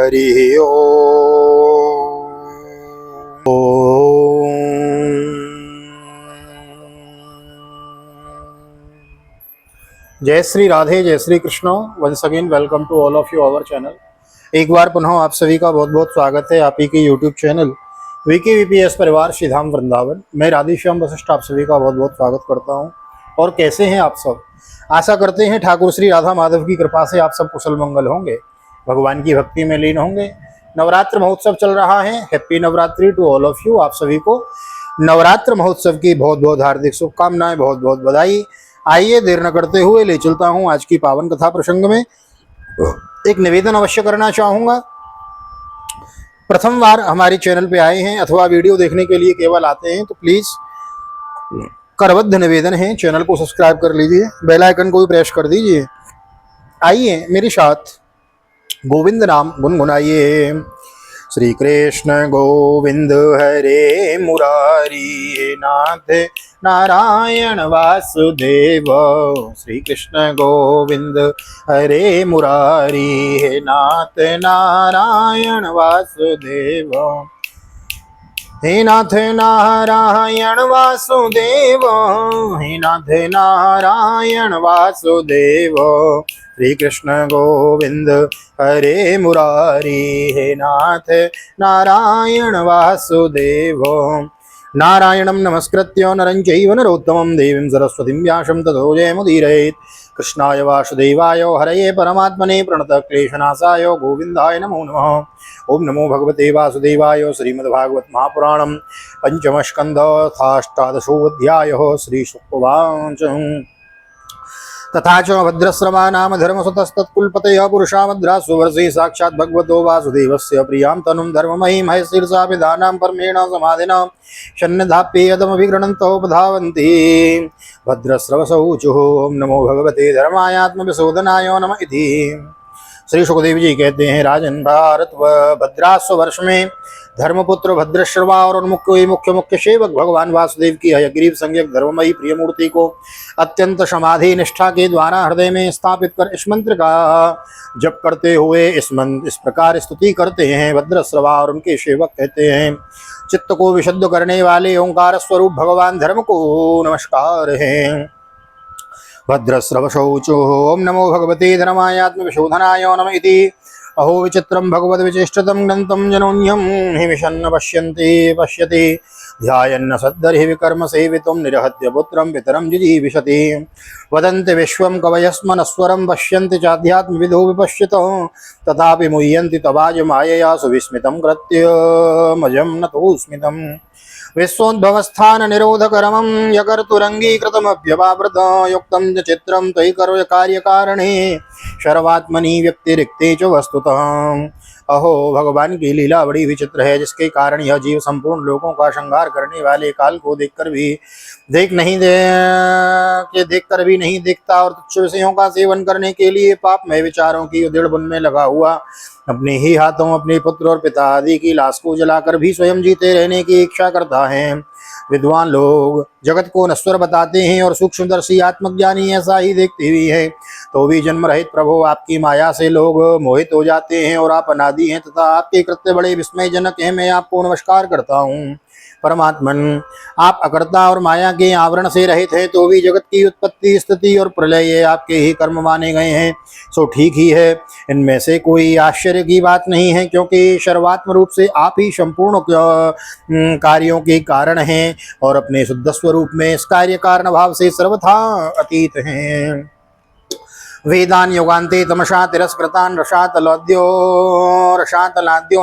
हरि ओम। जय श्री राधे, जय Shri Krishna. Once again welcome to all of you our channel. एक बार पुनः आप सभी का बहुत बहुत स्वागत है आप ही के यूट्यूब चैनल VKVPS परिवार श्रीधाम वृंदावन। मैं राधेश्याम वशिष्ठ आप सभी का बहुत बहुत स्वागत करता हूं। और कैसे हैं आप सब? आशा करते हैं ठाकुर श्री राधा माधव की कृपा से आप सब कुशल मंगल होंगे, भगवान की भक्ति में लीन होंगे। नवरात्र महोत्सव चल रहा है। Happy Navratri to all of you. आप सभी को नवरात्र महोत्सव की बहुत बहुत हार्दिक शुभकामनाएं, बहुत बहुत बधाई। आइए देर न करते हुए ले चलता हूं आज की पावन कथा प्रसंग में। एक निवेदन अवश्य करना चाहूंगा। प्रथम बार हमारे चैनल पे आए हैं अथवा वीडियो देखने के लिए केवल आते हैं तो प्लीज करबद्ध निवेदन है, चैनल को सब्सक्राइब कर लीजिए, बेल आइकन को भी प्रेस कर दीजिए। आइए मेरे साथ गोविंद नाम गुनगुनाइए। श्री कृष्ण गोविंद हरे मुरारी, नाथ नारायण वासुदेव। श्री कृष्ण गोविंद हरे मुरारी, हे नाथ नारायण वासुदेव। हे नाथ नारायण वासुदेव, हे नाथ नारायण वासुदेव। श्री कृष्ण गोविंद हरे मुरारी, हे नाथ नारायण वासुदेव। नारायणं नमस्कृत्य नरं चैव नरोत्तमं, देवीं सरस्वतीं व्यासं ततो जयमुदीरयेत्। कृष्णाय वासुदेवाय हरये परमात्मने प्रणतक्लेशनाशाय गोविन्दाय नमो नमः। ओम नमो भगवते वासुदेवाय। श्रीमद्भागवत महापुराणं पंचम स्कंध अष्टादशोऽध्यायः। श्रीशुकवाच तथा च भद्रश्रमा नाम धर्मसुतस्तत्कुलपतयः पुरुषा भद्रासु वर्षे साक्षात् भगवतो वासुदेवस्य प्रियां तनुं धर्ममयीं हयशीर्षा विधानां परमेण समाधिना शन्नधाप्येयदमभिगृह्णन्तोपधावन्ति। भद्रश्रवसौचुः ओं नमो भगवते धर्मायात्मविशोधनाय नमः इति। श्री सुखदेव जी कहते हैं, राजन भारत भद्रास्व वर्ष में धर्मपुत्र भद्रश्रवा और मुख्य सेवक भगवान वासुदेव की हयग्रीव संज्ञक धर्ममयी प्रिय मूर्ति को अत्यंत समाधि निष्ठा के द्वारा हृदय में स्थापित कर इस मंत्र का जप करते हुए इस प्रकार स्तुति करते हैं। भद्रश्रवा और उनके सेवक कहते हैं, चित्त को विशुद्ध करने वाले ओंकार स्वरूप भगवान धर्म को नमस्कार है। भद्रश्रवशौचो ओं नमो भगवते धर्मायात्मविशोधनाय नमः इति। अहो विचित्रं भगवद्विचेष्टितं ग्रन्थं जनोन्यं हि विशन्न पश्यति ध्यायन्न सद्धर्हि विकर्म सेवितुं निरहत्य पुत्रं पितरं जिजीविषति। वदन्ति विश्वं कवयस्मनस्वरं पश्यन्ति चाध्यात्मविदो विपश्यतो तथापि मुह्यन्ति तवाज मायया सुविस्मितं कृत्यमजं नतोऽस्मितम्। विश्वोद्भवस्थान निरोधकरमं यकर्तुरङ्गीकृतमभ्यवावृत युक्तं च चित्रं त्वयि कार्यकारणे सर्वात्मनि व्यक्तिरिक्ते च वस्तुतः। अहो भगवान की लीला बड़ी विचित्र है, जिसके कारण यह जीव संपूर्ण लोगों का संहार करने वाले काल को देखकर भी नहीं देखता और तुच्छ विषयों का सेवन करने के लिए पापमय विचारों की उधेड़ बुन में लगा हुआ अपने ही हाथों अपने पुत्र और पिता आदि की लाश को जलाकर भी स्वयं जीते रहने की इच्छा करता है। विद्वान लोग जगत को नश्वर बताते हैं और सूक्ष्मदर्शी आत्मज्ञानी ऐसा ही देखते हुए है, तो भी जन्म रहित प्रभु आपकी माया से लोग मोहित हो जाते हैं और आप अनादि हैं तथा आपके कृत्य बड़े विस्मयजनक हैं। मैं आपको नमस्कार करता हूँ। परमात्मन, आप अकर्ता और माया के आवरण से रहित हैं, तो भी जगत की उत्पत्ति स्थिति और प्रलय ये आपके ही कर्म माने गए हैं, सो ठीक ही है। इनमें से कोई आश्चर्य की बात नहीं है, क्योंकि सर्वात्म रूप से आप ही संपूर्ण कार्यों के कारण हैं और अपने शुद्ध स्वरूप में इस कार्य कारण भाव से सर्वथा अतीत हैं। वेदान योगान्ते तमसा तिरस्कृतान् रसातलाद्यो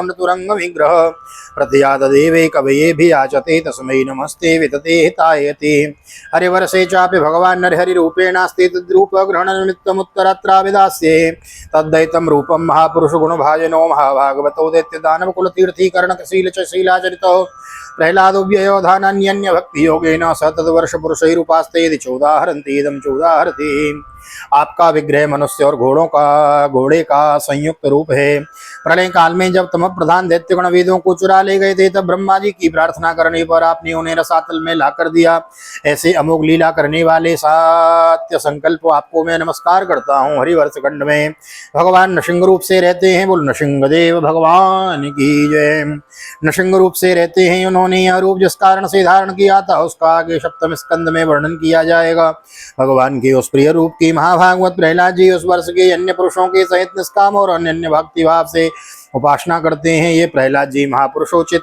नतुरंग विग्रह प्रत्याद देवे कवये भी आचते तस्मै नमस्ते वितते हितायते। हरिवर्षे चापि भगवान् नरहरिरूपेणास्ति तद्रूप ग्रहण निमित्तमुत्तरत्राविदास्ये तद्दैतं रूपं महापुरुष गुणभाजनो महाभागवतो दैत्य दानव कुलतीर्थीकरणशील च शीलाचरितो प्रह्लादो व्ययोधानान्यन्य भक्ति योगेन स तद्वर्ष पुरुषैरुपास्ते चोदाहरन्ति इदं चोदाहरति। आपका विग्रह मनुष्य और घोड़े का संयुक्त रूप है। प्रलय काल में जब तम प्रधान दैत्यगण वेदों को चुरा ले गए थे, तब ब्रह्मा जी की प्रार्थना करने पर आपने उन्हें रसातल में ला कर दिया। ऐसे अमोघ लीला करने वाले सत्य संकल्प आपको मैं नमस्कार करता हूँ। हरिवर्ष खंड में भगवान नृसिंह रूप से रहते हैं। बोल नृसिंह देव भगवान की जय। नृसिंह रूप से रहते हैं। उन्होंने यह रूप जिस कारण से धारण किया था उसका आगे सप्तम स्कंद में वर्णन किया जाएगा। भगवान के उस प्रिय रूप की महाभागवत प्रहलाद जी उस वर्ष के अन्य पुरुषों के सहित निष्काम और अन्य भक्ति भाव से उपासना करते हैं। ये प्रहलाद जी महापुरुषोचित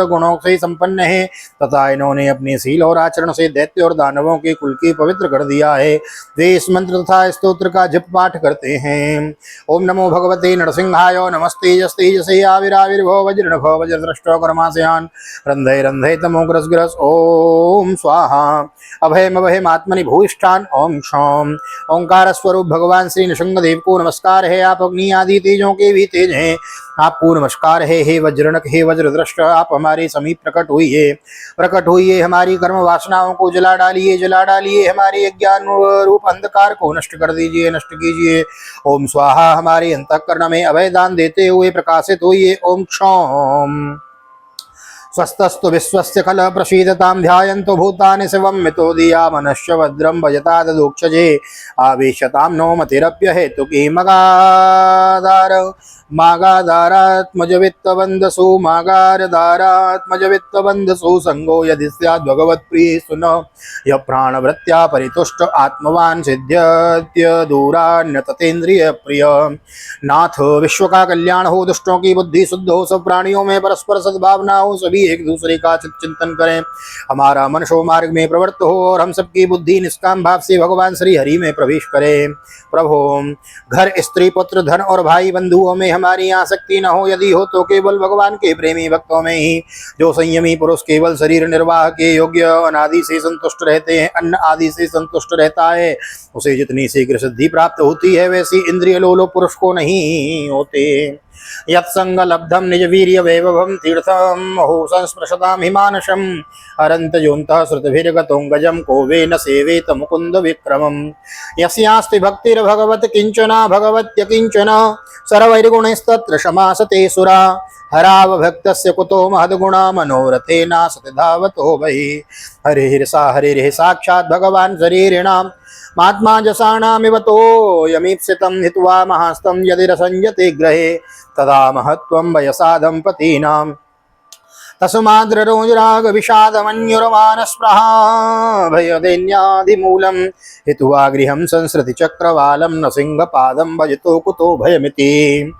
गुणों से संपन्न है तथा इन्होंने अपने शील और आचरण से दैत्य और दानवों के कुल की पवित्र कर दिया है। वे इस मंत्र तथा स्तोत्र का जप पाठ करते हैं। ओम नमो भगवते नरसिंहाय नमस्तेजस्तेजसे आविराविर्भो वज्रनभो वज्रदृष्टो कर्माशयान रंधे रंधे तमोग्रस ग्रस ओम स्वाहा। अभयम अभयम आत्मनि भूष्ठान ओम क्षौम। ओंकार स्वरूप भगवान श्री नृसिंह देव को नमस्कार है। आप अग्नि आदि तेजों के भी तेज हैं। आपको नमस्कार है। हे वज्रनक, हे वज्रदृष्ट, आप हमारे समीप प्रकट हुइए। हमारी कर्म वासनाओं को जला डालिए हमारे अज्ञान रूप अंधकार को नष्ट कर दीजिए, नष्ट कीजिए। ओम स्वाहा। हमारे अंतःकरण में अभय दान देते हुए प्रकाशित होइए। ओम क्षौम। स्वस्तस्तु विश्वस्य खल प्रसीदतां ध्यायन्तु भूतानि शिवं मितो धिया मनश्च भद्रं भजता ददोक्षजे आवेशतां नो मतिरप्य हेतुकी मागाधारात्मजवित्तवन्दसु मागारधारात्मजवित्तवन्दसु संगो यदि स्याद् भगवत्प्रिये सुन यः प्राणवृत्त्या परितुष्ट आत्मवान् सिद्ध्यत्य दूरान्यततेन्द्रिय प्रिय। नाथ विश्व का कल्याण हो, दुष्टों की बुद्धि शुद्ध हो, सब प्राणियों में परस्पर सद्भावना हो, सभी एक दूसरे का चिंतन करें, हमारा मन शो मार्ग में प्रवृत्त हो और हम सबकी बुद्धि निष्काम भाव से भगवान श्री हरि में प्रवेश करे। प्रभु घर स्त्री पुत्र धन और भाई बंधुओं में हमारी आसक्ति न हो, यदि हो तो केवल भगवान के प्रेमी भक्तों में ही। जो संयमी पुरुष केवल शरीर निर्वाह के योग्य अनादि से संतुष्ट रहते हैं, अन्न आदि से संतुष्ट रहता है, उसे जितनी शीघ्र सिद्धि प्राप्त होती है वैसी इंद्रिय लोलुप पुरुष को नहीं होते। यत्संग लब्धम निज वीर्य वैभवम तीर्थम हो संस्पृशताम हिमानशम अरंत योन्तः श्रुतिभिर्गतों गजम को वे न सेवेत मुकुंद विक्रमम। यस्यास्ति भक्तिर्भगवत किंचना भगवत्य किंचना सर्वैर्गुणैस्तत्र शमासते सुरा हराव भक्तस्य कुतो महद्गुणा मनोरथे नासति धावतो वही। हरिः साक्षात् भगवान् शरीरिणाम् महात्मा जसानामिव तो यमीप्सितं हित्वा महास्तं यदि रसंयते ग्रहे तदा महत्वं वयसा दंपतीनाम्। तस्माद्ररोजराग विषादमन्युरमानस्पृहा भयदैन्यादिमूलं हित्वा गृहं संसृति चक्रवालं न सिंहपादं भजतो कुतो भयमिति।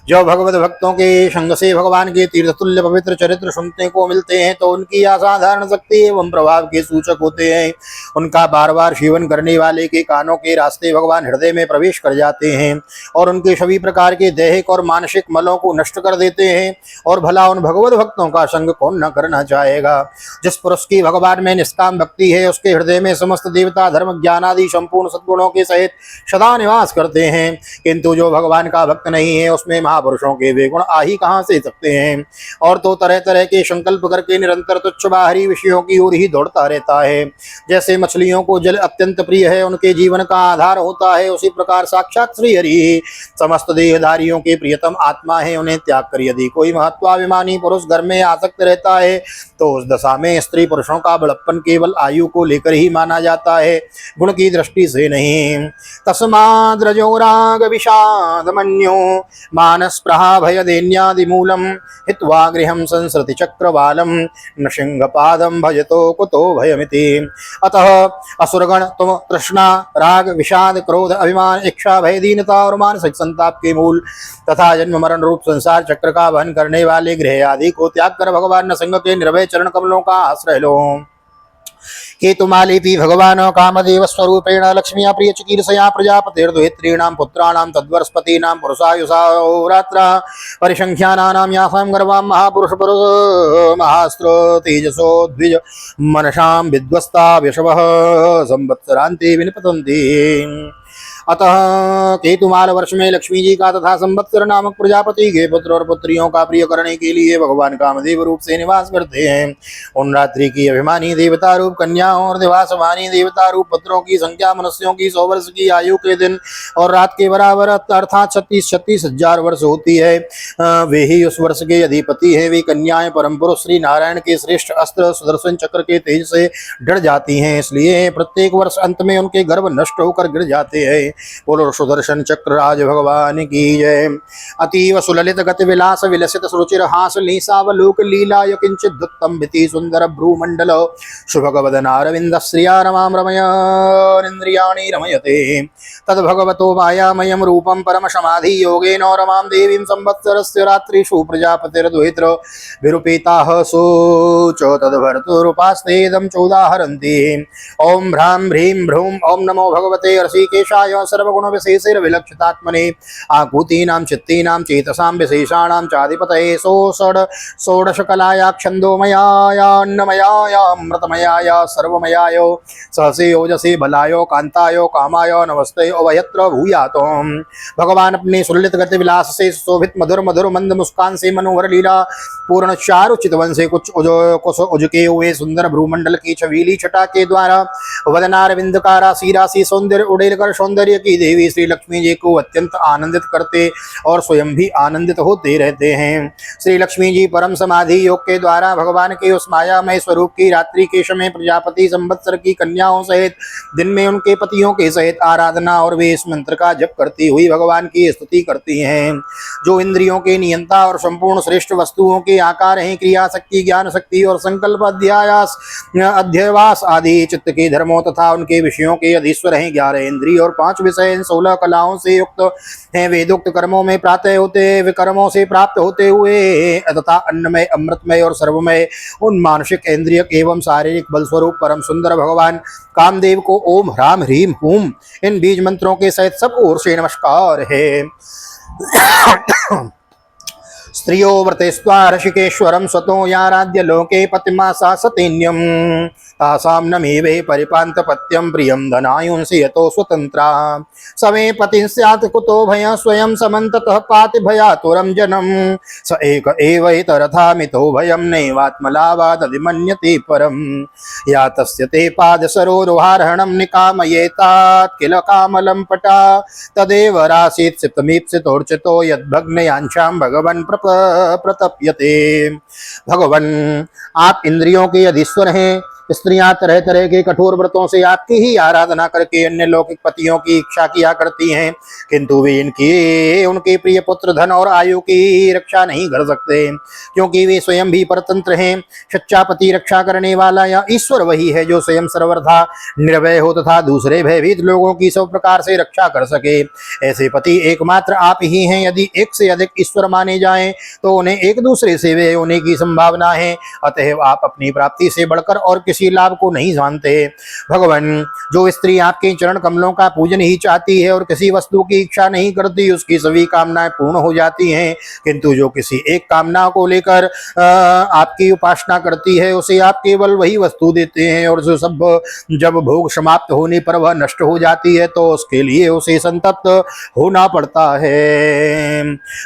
जो भगवत भक्तों के संग से भगवान के तीर्थ तुल्य पवित्र चरित्र सुनने को मिलते हैं तो उनकी असाधारण शक्ति एवं प्रभाव के सूचक होते हैं। उनका बार बार सेवन करने वाले के कानों के रास्ते भगवान हृदय में प्रवेश कर जाते हैं और उनके सभी प्रकार के दैहिक और मानसिक मलों को नष्ट कर देते हैं। और भला उन भगवत भक्तों का संग कौन न करना चाहेगा। जिस पुरुष की भगवान में निष्काम भक्ति है उसके हृदय में समस्त देवता धर्म ज्ञान आदि संपूर्ण सद्गुणों के सहित सदा निवास करते हैं। किंतु जो भगवान का भक्त नहीं है उसमें महापुरुषों के वे गुण आ ही कहाँ से सकते हैं। और तो तरह तरह के संकल्प करके निरंतर तुच्छ बाहरी विषयों की ओर ही दौड़ता रहता है। जैसे मछलियों को जल अत्यंत प्रिय है, उनके जीवन का आधार होता है, उसी प्रकार साक्षात श्री हरि समस्त देहधारियों के प्रियतम आत्मा है। उन्हें त्याग कर यदि कोई महत्वाभिमानी पुरुष घर में आसक्त रहता है तो उस दशा में स्त्री पुरुषों का बड़प्पन केवल आयु को लेकर ही माना जाता है, गुण की दृष्टि से नहीं। तस्माद् रजोराग विषादमन्यो मानस्पृहा भयदैन्यादिमूलं हित्वा गृहं संसृति चक्रवालं नृसिंहपादं भजतो कुतो भयमिति। अतः असुरगण तुम तृष्णा राग विषाद क्रोध अभिमान इच्छा भय दीनता और मानसिक संताप के मूल तथा जन्म मरण रूप संसार चक्र का वहन करने वाले गृह आदि को त्याग कर भगवान नृसिंह के निर्भय चरण कमलों का आश्रय लो। केतुमालेपि भगवान कामदेव स्वरूपेण लक्ष्म्या प्रिय चिकीर्षया प्रजापतिर्दुहित्रीणां पुत्राणां तद्वरस्पतीनां पुरुषायुषाहोरात्रा परिसंख्यानानां यासां गर्वां महापुरुष महास्त्र तेजसो द्विज मनसां विद्वस्ता विषवः संवत्सरान्ते विनिपतन्ति। अतः केतुमाल वर्ष में लक्ष्मी जी का तथा संवत्सर नामक प्रजापति के पुत्र और पुत्रियों का प्रिय करने के लिए भगवान कामदेव रूप से निवास करते हैं। उन रात्रि की अभिमानी देवता रूप कन्याओं और दिवासमानी देवता रूप पुत्रों की संख्या मनुष्यों की 100 वर्ष की आयु के दिन और रात के बराबर अर्थात 36,000 वर्ष होती है। वे ही उस वर्ष के अधिपति हैं। वे कन्याएं परम पुरुष श्री नारायण के श्रेष्ठ अस्त्र सुदर्शन चक्र के तेज से डर जाती हैं, इसलिए प्रत्येक वर्ष अंत में उनके गर्भ नष्ट होकर गिर जाते हैं। बोलो सुदर्शन चक्र राज भगवान की जय। अतीव सुललित गति विलास विलसित सुरुचिर हास लीसावलोक लीला यकिंचित दुत्तम विति सुंदर भ्रूमंडल शुभगवदनारविंद श्रिया रमाम रमयेन्द्रियाणि रमयते तद भगवतो मायामयं रूपं परम समाधि योगेन रमां देवीं संवत्सरस्य रात्रिषु प्रजापतिर्द्वैत्र विरूपिताः सोच तद्भर्तरूपास्तेदं चोदाहरन्ति। ओम भ्रां ह्रीं भ्रूं ओम नमो भगवते ऋषिकेशाय सर्वगुणविशेषैर्विलक्षितात्मने आकूतीनां चित्तीनां चेतसां विशेषाणां चाधिपतये षोडशकलाया छन्दोमयायान्नमयाय अमृतमयाय सर्वमयाय सहसे ओजसे बलाय कांताय कामाय नमस्ते अभयत्र भूयात। भगवान अपने सुललित गति विलास से शोभित मधुर मधुर मंद मुस्कान से मनोहर लीला पूर्ण चारु चितवन से कुछ उजके हुए सुंदर भ्रूमंडल की छबीली छटा के द्वारा वदनारविंद का राशि राशि सौंदर्य उड़ेल कर सौंदर्य की देवी श्री लक्ष्मी जी को अत्यंत आनंदित करते और स्वयं भी आनंदित होते रहते हैं। श्री लक्ष्मी जी परम समाधि योग के द्वारा भगवान के उस मायामय स्वरूप की रात्रि के समय प्रजापति संवत्सर की कन्याओं सहित दिन में उनके पतियों के सहित आराधना और वे इस मंत्र का जप करती हुई भगवान की स्तुति करती हैं। जो इंद्रियों के नियंता और संपूर्ण श्रेष्ठ वस्तुओं के आकार हैं, क्रिया शक्ति ज्ञान शक्ति और संकल्प अध्यवास आदि चित्त के धर्मों तथा उनके विषयों के अधीश्वर हैं। 11 इंद्रिय और 5 विषय 16 कलाओं से युक्त हैं। वेदोक्त कर्मों में प्रातः होते विकर्मों से प्राप्त होते हुए तथा अन्नमय अमृतमय और सर्वमय उन मानसिक इंद्रिय एवं शारीरिक बल स्वरूप परम सुंदर भगवान कामदेव को ओम ह्राम ह्रीम हूम इन बीज मंत्रों के सहित सब ओर से नमस्कार है। स्त्रियो व्रतेस्त्वा ऋषिकेश्वरं स्वतो याराध्य लोके पतिमा सा सतेन्यम तासां नमेवे परिपान्तपत्यं प्रियं धनायुंसि यतो स्वतंत्रा समे पतिं स्यात् कुतो भयं स्वयं समन्ततः पाति भयातुरं जनम स एक एवैतरथा मितो भयं नैवात्मलाभादधिमन्यते परम या तस्य ते पादसरोरुहारणं निकामयेतात् किल कामलं पटा तदेव रासीत् सितमीप्सितोर्चितो यद्भग्नयांशां भगवन् प्रतप्यते। भगवन आप इंद्रियों के अधीश्वर हैं। स्त्रियां तरह तरह के कठोर व्रतों से आपकी ही आराधना करके अन्य लौकिक पतियों की इच्छा किया करती हैं, किंतु वे इनकी उनके प्रिय पुत्र धन और आयु की रक्षा नहीं कर सकते, क्योंकि वे स्वयं भी परतंत्र हैं। सच्चा पति रक्षा करने वाला या ईश्वर वही है जो स्वयं सर्वथा निर्भय हो तथा दूसरे भयभीत लोगों की सब प्रकार से रक्षा कर सके। ऐसे पति एकमात्र आप ही हैं। यदि एक से अधिक ईश्वर माने जाएं तो उन्हें एक दूसरे से व्यय होने की संभावना है। अतएव आप अपनी प्राप्ति से बढ़कर और किसी लाभ को नहीं जानते। भगवान, जो स्त्री आपके चरण कमलों का पूजन ही चाहती है और किसी वस्तु की इच्छा नहीं करती, उसकी सभी कामनाएं पूर्ण हो जाती हैं, किंतु जो किसी एक कामना को लेकर आपकी उपासना करती है उसे आप केवल वही वस्तु देते हैं, और जो सब जब भोग समाप्त होने पर वह नष्ट हो जाती है तो उसके लिए उसे संतप्त होना पड़ता है।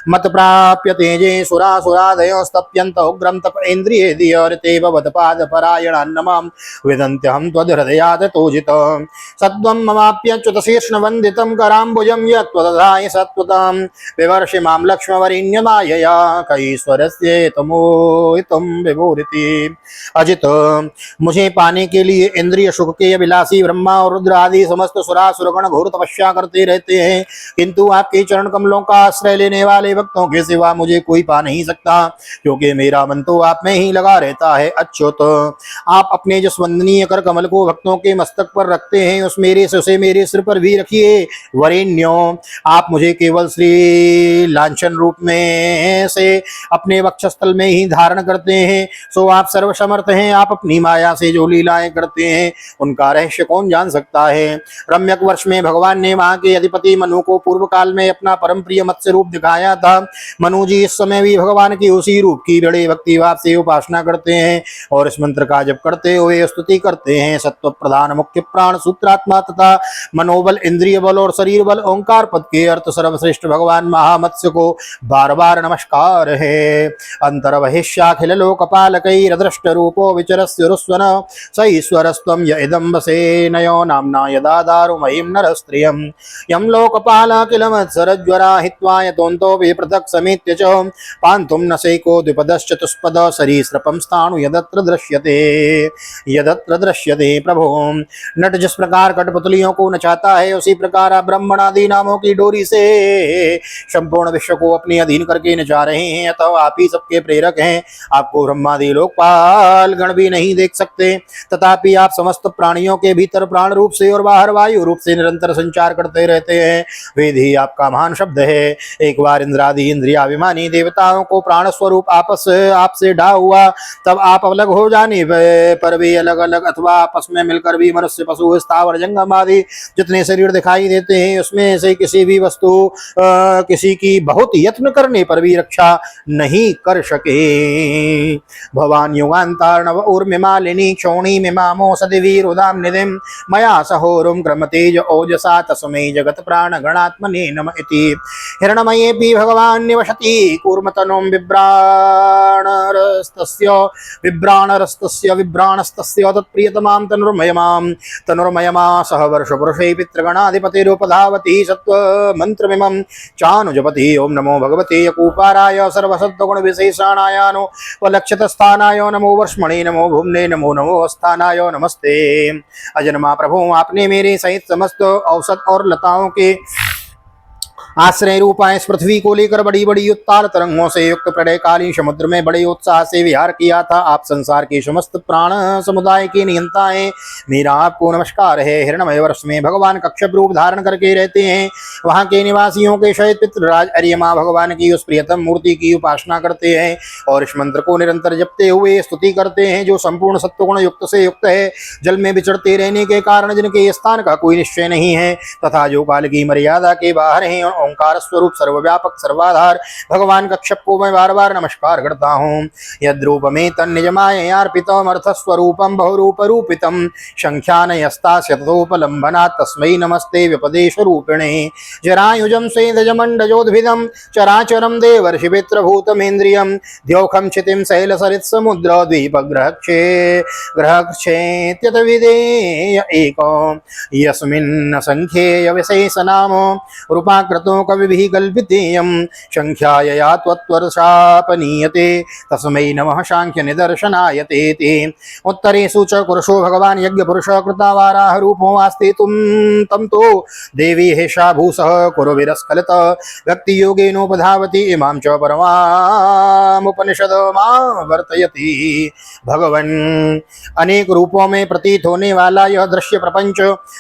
मत प्राप्य तेजे सुरा सुरादयो स्तप्यंत उग्रम तप इंद्रिय दियते भवत पाद परायण नमः विदन्त्यहं त्वद्हृदयात् तोजित सत्वं ममाप्यच्युत शीर्ष्णवन्दितं कराम्बुजं यत्त्वदधाय सत्वतां विवर्षि मां लक्ष्मवरिण्यमायया कैश्वरस्य तमोहितं विभूरिति। अजित, मुझे पाने के लिए इंद्रिय सुख के अभिलाषी ब्रह्मा और रुद्र आदि समस्त सुरासुरगण घोर तपस्या करते रहते हैं, किंतु आपके चरण कमलों का आश्रय लेने वाले भक्तों के सिवा मुझे कोई पा नहीं सकता, क्योंकि मेरा मन तो आप में ही लगा रहता है। अच्युत, आप अपने जो वंदनीय कर कमल को भक्तों के मस्तक पर रखते हैं उसे मेरे सिर पर भी रखिए। वरेण्यो, आप मुझे केवल श्री लांछन रूप में से अपने वक्षस्थल में ही धारण करते हैं, सो आप सर्वसमर्थ हैं। आप अपनी माया से जो लीलाएं करते हैं उनका रहस्य कौन जान सकता है। रम्यक वर्ष में भगवान ने वहां के अधिपति मनु को पूर्व काल में अपना परम प्रिय मत्स्य रूप दिखाया था। मनु जी इस समय भी भगवान की उसी रूप की बड़े भक्ति भाव से उपासना करते हैं और इस मंत्र का जप करते हुए स्तुति करते हैं। सत्व प्रधान मुख्य प्राण सूत्रात्मा तथा मनोबल इंद्रिय बल और शरीर बल ओंकार पद के अर्थ सर्वश्रेष्ठ भगवान महामत्स्य को बार बार नमस्कार है। अंतर बहिष्याखिल लोकपालकैरदृष्ट रूपो विचरस्युरुस्वन स ईश्वरस्त्वं य इदं वसे नयो नाम्ना यदा दारुमयीं नरस्त्रियं यं लोकपालाखिलमत्सरज्वरा हित्वा यतोऽन्तो विपृथक् समेत्य च पान्तुं न सैको द्विपदश्चतुष्पद सरीसृपं स्थाणु यदत्र दृश्यते प्रभो। नट जिस प्रकार कठपुतलियों को नचाता है उसी प्रकार आप ब्राह्मण आदि नामों की डोरी से संपूर्ण विश्व को अपने अधीन करके नचा रहे हैं। अतः आप ही सबके प्रेरक हैं। आपको ब्रह्मादि लोकपाल गण भी नहीं देख सकते, तथापि आप समस्त प्राणियों के भीतर प्राण रूप से और बाहर वायु रूप से निरंतर संचार करते रहते हैं। वेद ही आपका महान शब्द है। एक बार इंद्रादि इंद्रियाभिमानी देवताओं को प्राण स्वरूप आपसे ढा हुआ, तब आप अलग हो जाने पर भी अलग अलग अथवा आपस में मिलकर भी मनुष्य पशु स्थावर जंगम आदि जितने शरीर दिखाई देते हैं उसमें से किसी भी वस्तु किसी की बहुत यत्न करने पर भी रक्षा नहीं कर सके। भवान युगांतार्णव उर्मिमालिनी क्षोणी मिमामो सदिवीरुदाम निधिम मया सहोरुम क्रमतेज ओजसा तस्मै जगत प्राण गणात्मने नम इति। हिरणमयेऽपि भगवान् निवसति कूर्मतनुं विभ्राणस्तस्य तत्प्रियतमां तनुर्मयमां सह वर्षपुरुषै पितृगणाधिपतिरुपधावति सत्त्वमन्त्रमिमं चानुजपति। ओं नमो भगवते यकूपाराय सर्वसत्त्वगुणविशेषाणायानो वलक्षितस्थानाय नमो वर्ष्मणे नमो भुम्ने नमो नमो स्थानाय नमस्ते। अजन्मा प्रभु आपने मेरे सहित समस्त औसत और लताओं के आश्रय रूपा इस पृथ्वी को लेकर बड़ी बड़ी उत्ताल तरंगों से युक्त प्रलयकालीन समुद्र में बड़े उत्साह से विहार किया था। आप संसार के समस्त प्राण समुदाय के नियंता हैं। मेरा आपको नमस्कार है। हिरणमय वर्ष में भगवान कक्षप रूप धारण करके रहते हैं। वहां के निवासियों के शहीद पितृराज अर्यमा भगवान की उस प्रियतम मूर्ति की उपासना करते हैं और इस मंत्र को निरंतर जपते हुए स्तुति करते हैं जो संपूर्ण सत्वगुण युक्त से युक्त है। जल में विचरते रहने के कारण जिनके स्थान का कोई निश्चय नहीं है तथा जो काल की मर्यादा के बाहर हैं, ओंकार स्वरूप सर्वव्यापक सर्वाधार भगवान कक्षप को मैं बार बार नमस्कार करता हूँ। यद्रूपमे तन्निजमायार्पितम् अर्थस्वरूपं बहुरूप रूपितं संख्यानयस्तास्य ततोपलम्बनात् तस्मै नमस्ते व्यपदेश रूपिणे। जरायुजं स्वेदजमण्डजोद्भिदं चराचरं देवर्षिपित्रभूतमेन्द्रियं द्यौखं क्षितिं शैलसरित्समुद्र द्वीपग्रहक्षेत्यतविधेय एको यस्मिन् संख्येय विशेषनाम रूपाकृतो कविभिः कल्पितेयं संख्यायया त्वत्वर्षापनीयते तस्मै नमः सांख्य निदर्शनाय ते। उत्तरेषु च पुरुषो भगवान् यज्ञ पुरुष कृतावाराह रूपो आस्ते तं तो देवी हेषा भूसः कुरुभिरस्खलित भक्ति योगेनोपधावति इमां च परमामुपनिषद मां वर्तयति। भगवन् अनेक रूपों में प्रतीत होने वाला यह दृश्य प्रपंच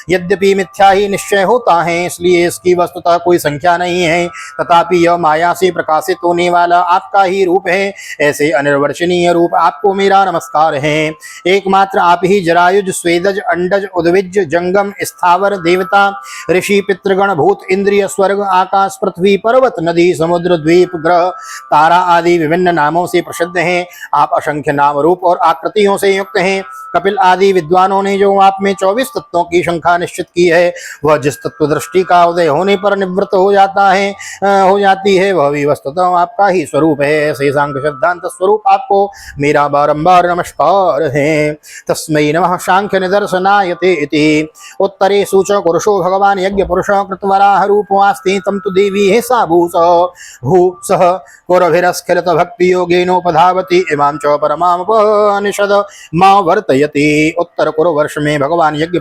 यद्यपि मिथ्या ही निश्चय होता है, इसलिए इसकी वस्तुतः कोई संख्या नहीं है, तथापि यह माया से प्रकाशित होने वाला आपका ही रूप है। ऐसे अनिर्वचनीय रूप आपको मेरा नमस्कार है। एकमात्र आप ही जरायुज स्वेदज अंडज उद्विज जंगम स्थावर देवता ऋषि पितृगण भूत इंद्रिय स्वर्ग आकाश पृथ्वी पर्वत नदी समुद्र द्वीप ग्रह तारा आदि विभिन्न नामों से प्रसिद्ध हैं। आप असंख्य नाम रूप और आकृतियों से युक्त हैं। कपिल आदि विद्वानों ने जो आप में 24 तत्वों की संख्या निश्चित की है, वह जिस तत्व दृष्टि का उदय होने पर निवृत्त हो जाती है वह भी वस्तुतः आपका ही स्वरूप है। ऐसे सांख्य सिद्धांत स्वरूप आपको मेरा बारंबार नमस्कार है। तस्मै नमः सांख्य निदर्शनाय ते इति। उत्तरेषु च पुरुषो भगवान् यज्ञ पुरुष कृतवराह रूपवास्ति तं तु देवी हेषा भूसः कुरभिरस्खलित भक्ति योगेनोपधावति इमां च परमामुपनिषद मां वर्तयति। उत्तर कुरु वर्ष में भगवान यज्ञ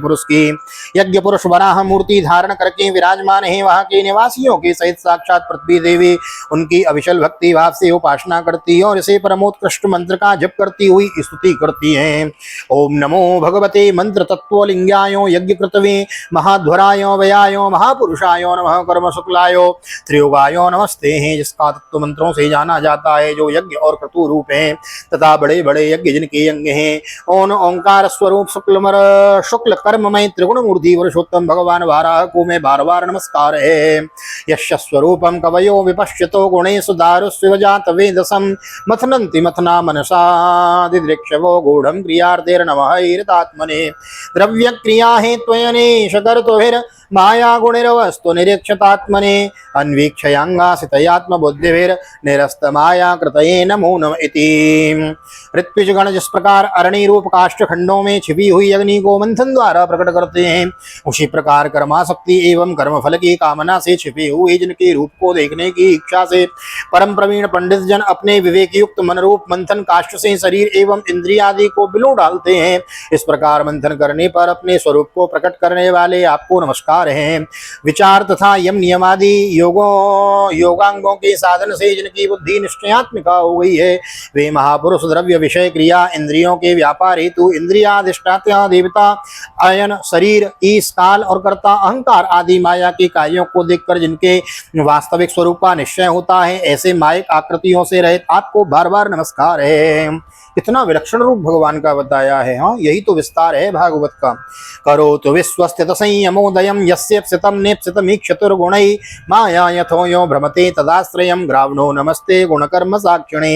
पुरुष वराह मूर्ति धारण करके विराजमान है। वहां के निवासियों के सहित साक्षात पृथ्वी देवी उनकी अविचल भक्ति भाव से उपासना करती है और इसे परमोत्कृष्ट मंत्र का जप करती हुई स्तुति करती हैं। ओम नमो भगवते मंत्र तत्वलिंगाय यज्ञ कृतवे महाध्वराय वयाय महापुरुषाय नमः कर्म शुक्लाय त्रियुगाय नमस्ते हैं। जिसका तत्व मंत्रों से जाना जाता है, जो यज्ञ और क्रतु रूप हैं तथा बड़े बड़े यज्ञ जिनके अंग हैं, ओंकार स्वरूप शुक्ल कर्ममय त्रिगुण मूर्ति पुरुषोत्तम भगवान वाराह को मैं बार बार नमस्कार है। यस्य स्वरूपं कवयो विपश्यतो गुणेषु दारुस्विव जातवेदसं मथनन्ति मथना मनसा दिदृक्षवो गूढ़ं क्रियार्थैर्नमः द्रव्यक्रिया हेत्वयनेश कर्तुभिर् माया गुणिर्वस्तु निरीक्षतात्मने अन्वीक्षयांगासितयात्म बुद्धिभिर निरस्त माया कृतये नमो नम इति। ऋत्विज गण जिस प्रकार अरणि रूप काष्ठ खंडों में छिपी हुई अग्नि को मंथन द्वारा प्रकट करते हैं, उसी प्रकार कर्माशक्ति एवं कर्मफल की कामना से छिपे हुए जिनके रूप को देखने की इच्छा से परम प्रवीण पंडित जन अपने विवेक युक्त मन रूप मंथन काष्ठ से शरीर एवं इंद्रिय आदि को बिलो डालते हैं। इस प्रकार मंथन करने पर अपने स्वरूप को प्रकट करने वाले आपको नमस्कार हैं। विचार तथा यम नियमादि योगांगों के साधन से जिनकी बुद्धि निश्चयात्मिका हो गई है, वे महापुरुष द्रव्य विषय क्रिया इंद्रियों के व्यापार हेतु इंद्रियाधिष्ठात्या देवता अयन शरीर ईश काल और कर्ता अहंकार आदि माया के कार्यों को देखकर जिनके वास्तविक स्वरूप का निश्चय होता है, ऐसे मायिक आकृतियों से रहित आपको बार बार नमस्कार है। इतना विलक्षण रूप भगवान का बताया है। हाँ, यही तो विस्तार है भागवत का। करो तो विश्वस्थित संयमोदयम यस्य स्थितम नेप्सितमीक्षतुर्गुणैः माया यथो यो भ्रमते तदाश्रयं ग्रावणो नमस्ते गुणकर्म साक्षिणे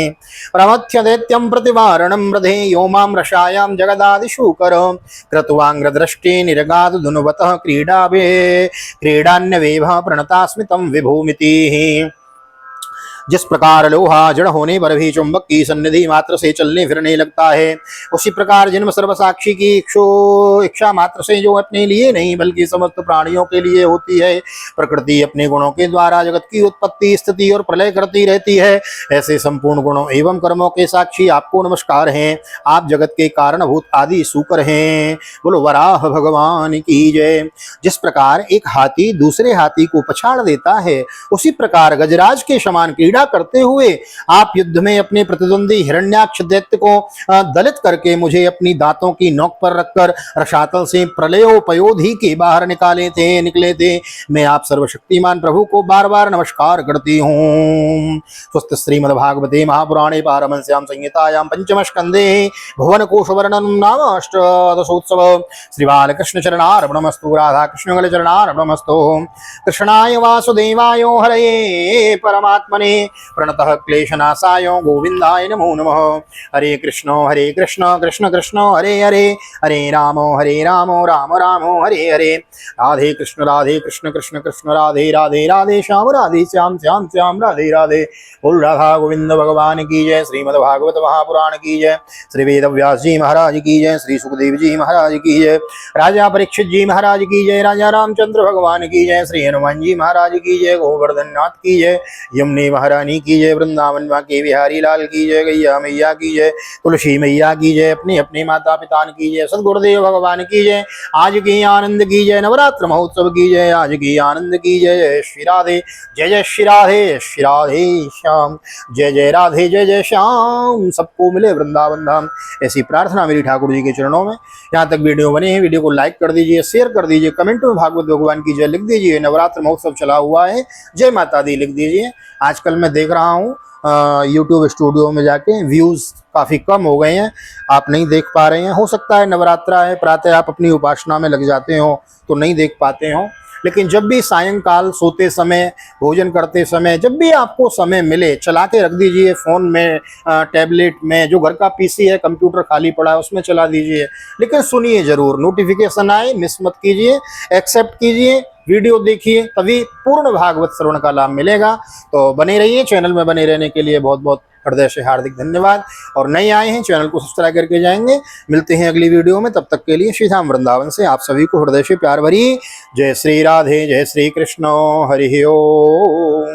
प्रमथ्य दैत्यं प्रतिवारणं मृधे यो मां रसायां जगदादिशूकर कृत्वांग्रदृष्टि निरगाद धुनुवतः क्रीडान्यवेभः प्रणतास्मितं विभूमिति। जिस प्रकार लोहा जड़ होने पर भी चुंबक की सन्निधि मात्र से चलने फिरने लगता है, उसी प्रकार जन्म सर्वसाक्षी की इच्छा मात्र से जो अपने लिए नहीं बल्कि समस्त प्राणियों के लिए होती है, प्रकृति अपने गुणों के द्वारा जगत की उत्पत्ति स्थिति और प्रलय करती रहती है, ऐसे संपूर्ण गुणों एवं कर्मों के साक्षी आपको नमस्कार हैं। आप जगत के कारणभूत आदि सूकर हैं। बोलो वराह भगवान की जय। जिस प्रकार एक हाथी दूसरे हाथी को पछाड़ देता है, उसी प्रकार गजराज के समान क्रीड़ा करते हुए आप युद्ध में अपने प्रतिद्वंदी हिरण्याक्ष दैत्य को दलित करके मुझे अपनी दांतों की नोक पर रखकर रसातल से प्रलयोपयोधि के बाहर निकले थे। मैं आप सर्वशक्तिमान प्रभु को बार बार नमस्कार करती हूँ। स्वस्थ श्रीमद्भागवते महापुराणे पारमहंस्यां संहितायां पंचम स्कंदे भुवन कोश वर्णनम नाम अष्टादशोत्सव श्री बालकृष्ण चरणार्पणमस्तु। राधा कृष्ण चरणार्पणमस्तु। कृष्णाय वासुदेवाय हरये परमात्मने प्रणतः क्लेशनाशाय गोविंदाय नमो नमः। हरे कृष्ण कृष्ण कृष्ण हरे हरे, हरे राम राम राम हरे हरे। राधे कृष्ण कृष्ण कृष्ण राधे राधे, राधे श्याम श्याम श्याम राधे राधे। बोल राधा गोविंद भगवान की जय। श्रीमद् भागवत महापुराण की जय। श्री वेद व्यास जी महाराज की जय। श्री सुखदेव जी महाराज की जय। राजा परीक्षित जी महाराज की जय। राजा रामचंद्र भगवान की जय। श्री हनुमान जी महाराज की जय। गोवर्धन नाथ की जय। यमुने महारानी की जय। वृंदावन के बिहारी लाल की जय। गैया मैया की जय। तुलसी मैया की जय। अपने अपने माता पिता की जय। सदगुरुदेव भगवान की जय। आज की आनंद की जय। नवरात्र महोत्सव की जय। आज की आनंद की जय। जय श्री राधे, जय जय श्री राधे, श्री राधे श्याम, जय जय राधे, जय जय श्याम। सबको मिले वृंदावन धाम, ऐसी प्रार्थना मेरी ठाकुर जी के चरणों में। यहाँ तक वीडियो बने हैं, वीडियो को लाइक कर दीजिए, शेयर कर दीजिए, कमेंट में भागवत भगवान की जय लिख दीजिए। नवरात्र महोत्सव चला हुआ है, जय माता दी लिख दीजिए। आजकल मैं देख रहा हूँ यूट्यूब स्टूडियो में जाके व्यूज़ काफ़ी कम हो गए हैं, आप नहीं देख पा रहे हैं। हो सकता है नवरात्रा है, प्रातः आप अपनी उपासना में लग जाते हो तो नहीं देख पाते हो, लेकिन जब भी सायंकाल सोते समय, भोजन करते समय, जब भी आपको समय मिले, चला के रख दीजिए फ़ोन में, टैबलेट में, जो घर का पीसी है, कंप्यूटर खाली पड़ा है उसमें चला दीजिए, लेकिन सुनिए ज़रूर। नोटिफिकेशन आए मिस मत कीजिए, एक्सेप्ट कीजिए, वीडियो देखिए, तभी पूर्ण भागवत श्रवण का लाभ मिलेगा। तो बने रहिए, चैनल में बने रहने के लिए बहुत बहुत हृदय से हार्दिक धन्यवाद। और नए आए हैं चैनल को सब्सक्राइब करके जाएंगे। मिलते हैं अगली वीडियो में, तब तक के लिए श्री धाम वृंदावन से आप सभी को हृदय से प्यार भरी जय श्री राधे, जय श्री कृष्ण, हरि ओम।